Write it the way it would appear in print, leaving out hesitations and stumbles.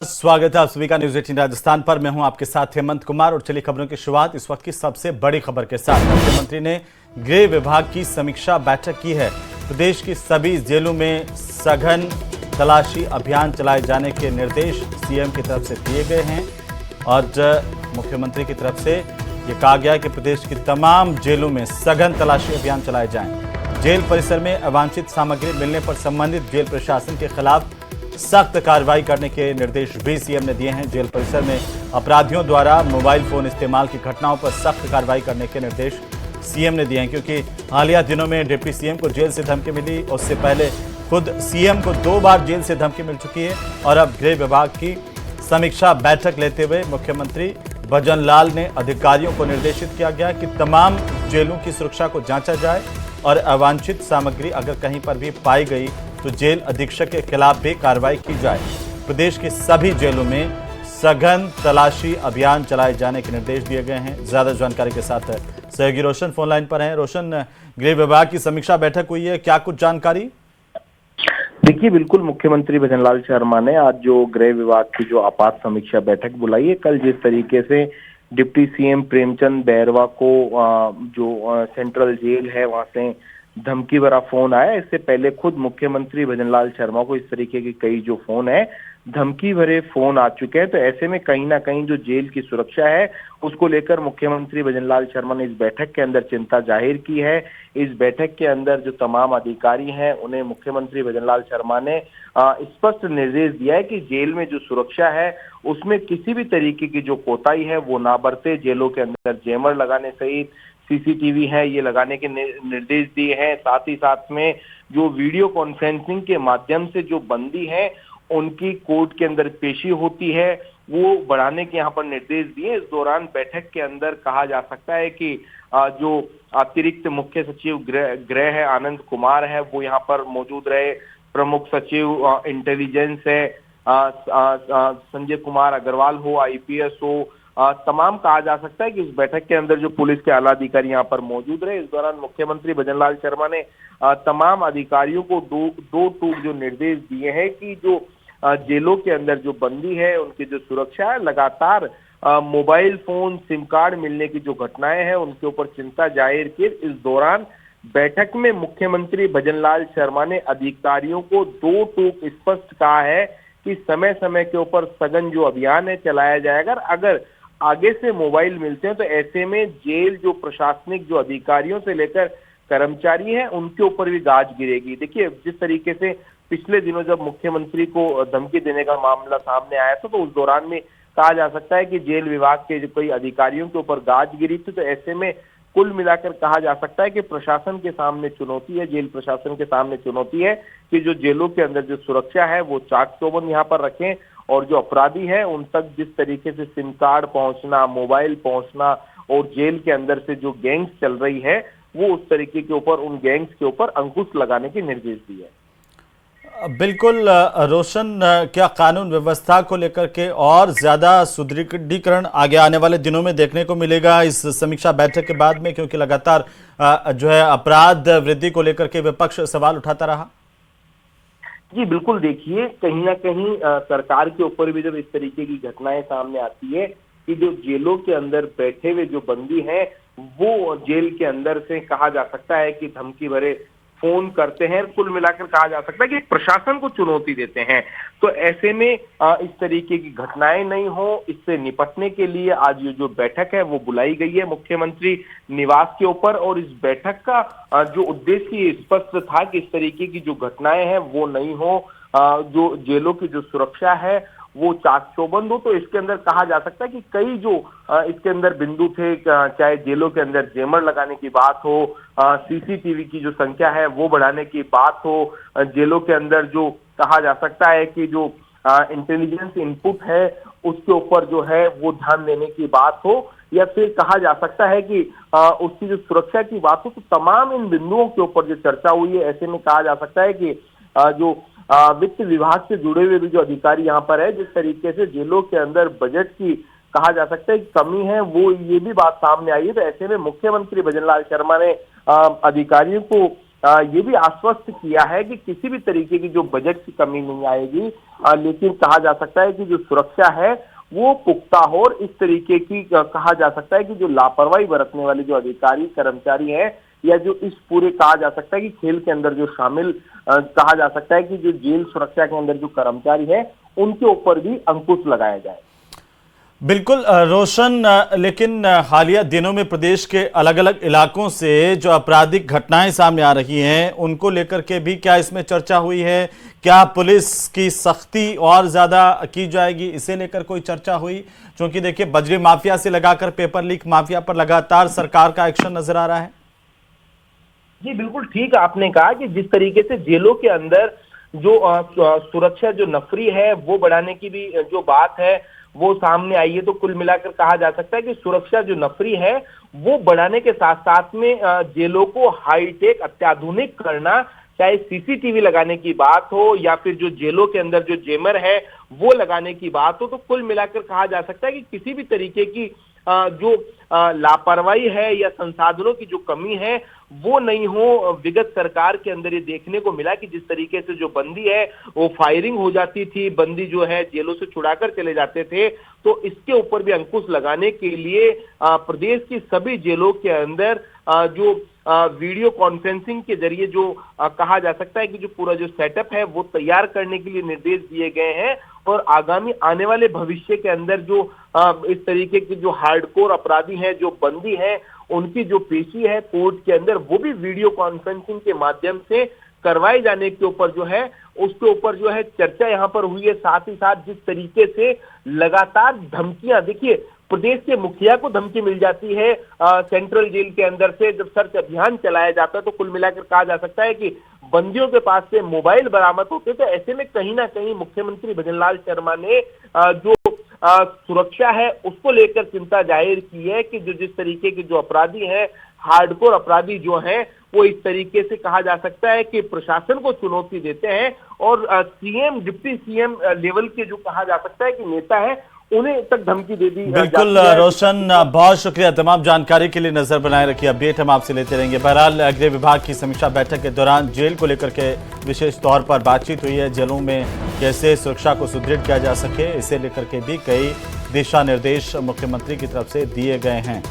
स्वागत है आप सभी का न्यूज 18 राजस्थान पर। मैं हूं आपके साथ हेमंत कुमार और चली खबरों की शुरुआत इस वक्त की सबसे बड़ी खबर के साथ। मुख्यमंत्री ने गृह विभाग की समीक्षा बैठक की है। प्रदेश की सभी जेलों में सघन तलाशी अभियान चलाए जाने के निर्देश सीएम की तरफ से दिए गए हैं और मुख्यमंत्री की तरफ से ये कहा गया है कि प्रदेश की तमाम जेलों में सघन तलाशी अभियान चलाए जाएं। जेल परिसर में अवांछित सामग्री मिलने पर संबंधित जेल प्रशासन के खिलाफ सख्त कार्रवाई करने के निर्देश भी सीएम ने दिए हैं। जेल परिसर में अपराधियों द्वारा मोबाइल फोन इस्तेमाल की घटनाओं पर सख्त कार्रवाई करने के निर्देश सीएम ने दिए हैं, क्योंकि हालिया दिनों में डिप्टी सीएम को जेल से धमकी मिली। उससे पहले खुद सीएम को 2 बार जेल से धमकी मिल चुकी है और अब गृह विभाग की समीक्षा बैठक लेते हुए मुख्यमंत्री भजन लाल ने अधिकारियों को निर्देशित किया गया कि तमाम जेलों की सुरक्षा को जांचा जाए और अवांछित सामग्री अगर कहीं पर भी पाई गई तो जेल अधीक्षक के खिलाफ भी कार्रवाई की जाए। प्रदेश के सभी जेलों में सघन तलाशी अभियान चलाए जाने के निर्देश दिए गए हैं। ज्यादा जानकारी के साथ सहयोगी रोशन फोन लाइन पर हैं। रोशन, गृह विभाग की समीक्षा बैठक हुई है, क्या कुछ जानकारी? देखिए, बिल्कुल मुख्यमंत्री भजनलाल शर्मा ने आज जो गृह विभाग की जो आपात समीक्षा बैठक बुलाई है, कल जिस तरीके से डिप्टी सीएम प्रेमचंद बैरवा को जो सेंट्रल जेल है वहां से धमकी भरा फोन आया, इससे पहले खुद मुख्यमंत्री भजनलाल शर्मा को इस तरीके के कई जो फोन है धमकी भरे फोन आ चुके हैं। तो ऐसे में कहीं ना कहीं जो जेल की सुरक्षा है उसको लेकर मुख्यमंत्री भजनलाल शर्मा ने इस बैठक के अंदर चिंता जाहिर की है। इस बैठक के अंदर जो तमाम अधिकारी हैं उन्हें मुख्यमंत्री भजनलाल शर्मा ने स्पष्ट निर्देश दिया है कि जेल में जो सुरक्षा है उसमें किसी भी तरीके की जो कोताही है वो ना बरते। जेलों के अंदर जैमर लगाने सहित सीसीटीवी है ये लगाने के निर्देश दिए हैं। साथ ही साथ में जो वीडियो कॉन्फ्रेंसिंग के माध्यम से जो बंदी है उनकी कोर्ट के अंदर पेशी होती है वो बढ़ाने के यहाँ पर निर्देश दिए। इस दौरान बैठक के अंदर कहा जा सकता है कि जो अतिरिक्त मुख्य सचिव गृह है आनंद कुमार है वो यहाँ पर मौजूद रहे। प्रमुख सचिव इंटेलिजेंस है संजय कुमार अग्रवाल हो, आईपीएस हो, तमाम कहा जा सकता है कि इस बैठक के अंदर जो पुलिस के आला अधिकारी यहाँ पर मौजूद रहे। इस दौरान मुख्यमंत्री भजनलाल शर्मा ने तमाम अधिकारियों को दो टूक जो निर्देश दिए हैं कि जो जेलों के अंदर जो बंदी है उनकी जो सुरक्षा है, लगातार मोबाइल फोन सिम कार्ड मिलने की जो घटनाएं हैं उनके ऊपर चिंता जाहिर की। इस दौरान बैठक में मुख्यमंत्री भजनलाल शर्मा ने अधिकारियों को 2 टूक स्पष्ट कहा है कि समय समय के ऊपर सघन जो अभियान है चलाया जाएगा। अगर आगे से मोबाइल मिलते हैं तो ऐसे में जेल जो प्रशासनिक जो अधिकारियों से लेकर कर्मचारी हैं उनके ऊपर भी गाज गिरेगी। देखिए, जिस तरीके से पिछले दिनों जब मुख्यमंत्री को धमकी देने का मामला सामने आया था तो उस दौरान में कहा जा सकता है कि जेल विभाग के जो कई अधिकारियों के ऊपर गाज गिरी थी। तो ऐसे में कुल मिलाकर कहा जा सकता है कि प्रशासन के सामने चुनौती है, जेल प्रशासन के सामने चुनौती है कि जो जेलों के अंदर जो सुरक्षा है वो चाक चौबंद यहाँ पर रखें और जो अपराधी है उन तक जिस तरीके से सिम कार्ड पहुंचना, मोबाइल पहुंचना और जेल के अंदर से जो गैंग्स चल रही है वो उस तरीके के ऊपर उन गैंग्स के ऊपर अंकुश लगाने के निर्देश दिए। बिल्कुल रोशन, क्या कानून व्यवस्था को लेकर के और ज्यादा सुदृढ़ीकरण आगे आने वाले दिनों में देखने को मिलेगा इस समीक्षा बैठक के बाद में, क्योंकि लगातार जो है अपराध वृद्धि को लेकर के विपक्ष सवाल उठाता रहा? जी बिल्कुल, देखिए कहीं ना कहीं सरकार के ऊपर भी जब इस तरीके की घटनाएं सामने आती है कि जो जेलों के अंदर बैठे हुए जो बंदी हैं वो जेल के अंदर से कहा जा सकता है कि धमकी भरे फोन करते हैं, कुल मिलाकर कहा जा सकता है कि प्रशासन को चुनौती देते हैं। तो ऐसे में इस तरीके की घटनाएं नहीं हो, इससे निपटने के लिए आज ये जो बैठक है वो बुलाई गई है मुख्यमंत्री निवास के ऊपर। और इस बैठक का जो उद्देश्य स्पष्ट था कि इस तरीके की जो घटनाएं हैं वो नहीं हो, जो जेलों की जो सुरक्षा है वो चाक चौबंद हो। तो इसके अंदर कहा जा सकता है कि कई जो इसके अंदर बिंदु थे, चाहे जेलों के अंदर जैमर लगाने की बात हो, सीसीटीवी की जो संख्या है वो बढ़ाने की बात हो, जेलों के अंदर जो कहा जा सकता है कि जो इंटेलिजेंस इनपुट है उसके ऊपर जो है वो ध्यान देने की बात हो, या फिर कहा जा सकता है कि उसकी जो सुरक्षा की बात हो। तो तमाम इन बिंदुओं के ऊपर जो चर्चा हुई है, ऐसे में कहा जा सकता है कि जो वित्त विभाग से जुड़े हुए भी जो अधिकारी यहाँ पर है, जिस तरीके से जेलों के अंदर बजट की कहा जा सकता है कि कमी है वो ये भी बात सामने आई है। तो ऐसे में मुख्यमंत्री भजनलाल शर्मा ने अधिकारियों को ये भी आश्वस्त किया है कि किसी भी तरीके की जो बजट की कमी नहीं आएगी, लेकिन कहा जा सकता है कि जो सुरक्षा है वो पुख्ता हो। और इस तरीके की कहा जा सकता है कि जो लापरवाही बरतने वाले जो अधिकारी कर्मचारी हैं, या जो इस पूरे कहा जा सकता है कि खेल के अंदर जो शामिल कहा जा सकता है कि जो जेल सुरक्षा के अंदर जो कर्मचारी हैं, उनके ऊपर भी अंकुश लगाया जाए। बिल्कुल रोशन, लेकिन हालिया दिनों में प्रदेश के अलग अलग इलाकों से जो आपराधिक घटनाएं सामने आ रही हैं, उनको लेकर के भी क्या इसमें चर्चा हुई है? क्या पुलिस की सख्ती और ज्यादा की जाएगी, इसे लेकर कोई चर्चा हुई? क्योंकि देखिए, बजरी माफिया से लगाकर पेपर लीक माफिया पर लगातार सरकार का एक्शन नजर आ रहा है। जी बिल्कुल ठीक आपने कहा कि जिस तरीके से जेलों के अंदर जो सुरक्षा जो नफरी है वो बढ़ाने की भी जो बात है वो सामने आई है, तो कुल मिलाकर कहा जा सकता है कि सुरक्षा जो नफरी है वो बढ़ाने के साथ साथ में जेलों को हाईटेक अत्याधुनिक करना, चाहे सीसीटीवी लगाने की बात हो या फिर जो जेलों के अंदर जो जेमर है वो लगाने की बात हो, तो कुल मिलाकर कहा जा सकता है कि किसी भी तरीके की जो लापरवाही है या संसाधनों की जो कमी है वो नहीं हो। विगत सरकार के अंदर ये देखने को मिला कि जिस तरीके से जो बंदी है वो फायरिंग हो जाती थी, बंदी जो है जेलों से छुड़ाकर चले जाते थे, तो इसके ऊपर भी अंकुश लगाने के लिए प्रदेश की सभी जेलों के अंदर जो वीडियो कॉन्फ्रेंसिंग के जरिए जो कहा जा सकता है कि जो पूरा जो सेटअप है वो तैयार करने के लिए निर्देश दिए गए हैं। और आगामी आने वाले भविष्य के अंदर जो इस तरीके के जो हार्डकोर अपराधी हैं, जो बंदी हैं, उनकी जो पेशी है कोर्ट के अंदर, वो भी वीडियो कॉन्फ्रेंसिंग के माध्यम से करवाए जाने के ऊपर जो है उसके ऊपर जो है चर्चा यहाँ पर हुई है। साथ ही साथ जिस तरीके से लगातार धमकियां, देखिए प्रदेश के मुखिया को धमकी मिल जाती है सेंट्रल जेल के अंदर से जब सर्च अभियान चलाया जाता है, तो कुल मिलाकर कहा जा सकता है कि बंदियों के पास से मोबाइल बरामद होते, तो ऐसे में कहीं ना कहीं मुख्यमंत्री भजनलाल शर्मा ने जो सुरक्षा है उसको लेकर चिंता जाहिर की है कि जो जिस तरीके के जो अपराधी हैं, हार्डकोर अपराधी जो हैं, वो इस तरीके से कहा जा सकता है कि प्रशासन को चुनौती देते हैं और सीएम डिप्टी सीएम लेवल के जो कहा जा सकता है कि नेता है उन्हें तक धमकी दे दी। बिल्कुल रोशन, बहुत शुक्रिया तमाम जानकारी के लिए। नजर बनाए रखिए, अपडेट हम आपसे लेते रहेंगे। बहरहाल गृह विभाग की समीक्षा बैठक के दौरान जेल को लेकर के विशेष तौर पर बातचीत हुई है। जेलों में कैसे सुरक्षा को सुदृढ़ किया जा सके, इसे लेकर के भी कई दिशा निर्देश मुख्यमंत्री की तरफ से दिए गए हैं।